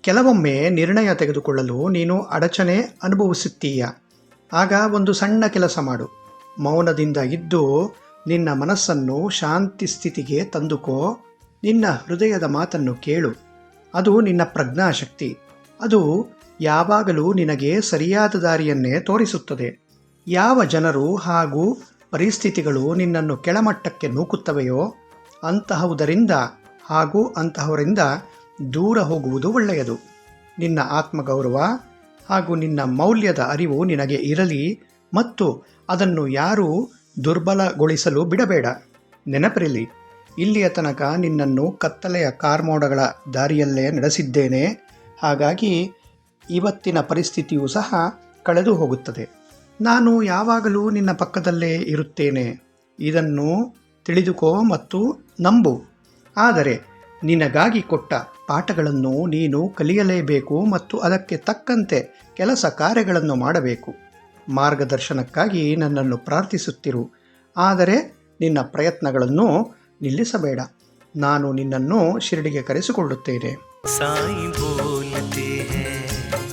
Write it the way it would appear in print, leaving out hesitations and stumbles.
ಕೆಲವೊಮ್ಮೆ ನಿರ್ಣಯ ತೆಗೆದುಕೊಳ್ಳಲು ನೀನು ಅಡಚಣೆ ಅನುಭವಿಸುತ್ತೀಯ. ಆಗ ಒಂದು ಸಣ್ಣ ಕೆಲಸ ಮಾಡು. ಮೌನದಿಂದ ಇದ್ದು ನಿನ್ನ ಮನಸ್ಸನ್ನು ಶಾಂತಿ ಸ್ಥಿತಿಗೆ ತಂದುಕೋ. ನಿನ್ನ ಹೃದಯದ ಮಾತನ್ನು ಕೇಳು. ಅದು ನಿನ್ನ ಪ್ರಜ್ಞಾಶಕ್ತಿ. ಅದು ಯಾವಾಗಲೂ ನಿನಗೆ ಸರಿಯಾದ ದಾರಿಯನ್ನೇ ತೋರಿಸುತ್ತದೆ. ಯಾವ ಜನರು ಹಾಗೂ ಪರಿಸ್ಥಿತಿಗಳು ನಿನ್ನನ್ನು ಕೆಳಮಟ್ಟಕ್ಕೆ ನೂಕುತ್ತವೆಯೋ ಅಂತಹವುದರಿಂದ ಹಾಗೂ ಅಂತಹವರಿಂದ ದೂರ ಹೋಗುವುದು ಒಳ್ಳೆಯದು. ನಿನ್ನ ಆತ್ಮಗೌರವ ಹಾಗೂ ನಿನ್ನ ಮೌಲ್ಯದ ಅರಿವು ನಿನಗೆ ಇರಲಿ ಮತ್ತು ಅದನ್ನು ಯಾರೂ ದುರ್ಬಲಗೊಳಿಸಲು ಬಿಡಬೇಡ. ನೆನಪಿರಲಿ, ಇಲ್ಲಿಯ ತನಕ ನಿನ್ನನ್ನು ಕತ್ತಲೆಯ ಕಾರ್ಮೋಡಗಳ ದಾರಿಯಲ್ಲೇ ನಡೆಸಿದ್ದೇನೆ. ಹಾಗಾಗಿ ಇವತ್ತಿನ ಪರಿಸ್ಥಿತಿಯೂ ಸಹ ಕಳೆದು ಹೋಗುತ್ತದೆ. ನಾನು ಯಾವಾಗಲೂ ನಿನ್ನ ಪಕ್ಕದಲ್ಲೇ ಇರುತ್ತೇನೆ. ಇದನ್ನು ತಿಳಿದುಕೋ ಮತ್ತು ನಂಬು. ಆದರೆ ನಿನಗಾಗಿ ಕೊಟ್ಟ ಪಾಠಗಳನ್ನು ನೀನು ಕಲಿಯಲೇಬೇಕು ಮತ್ತು ಅದಕ್ಕೆ ತಕ್ಕಂತೆ ಕೆಲಸ ಕಾರ್ಯಗಳನ್ನು ಮಾಡಬೇಕು. ಮಾರ್ಗದರ್ಶನಕ್ಕಾಗಿ ನನ್ನನ್ನು ಪ್ರಾರ್ಥಿಸುತ್ತಿರು, ಆದರೆ ನಿನ್ನ ಪ್ರಯತ್ನಗಳನ್ನು ನಿಲ್ಲಿಸಬೇಡ. ನಾನು ನಿನ್ನನ್ನು ಶಿರಡಿಗೆ ಕರೆಸಿಕೊಳ್ಳುತ್ತೇನೆ. ಸಾಯಿ ಬೋಲತೆ ಹೈ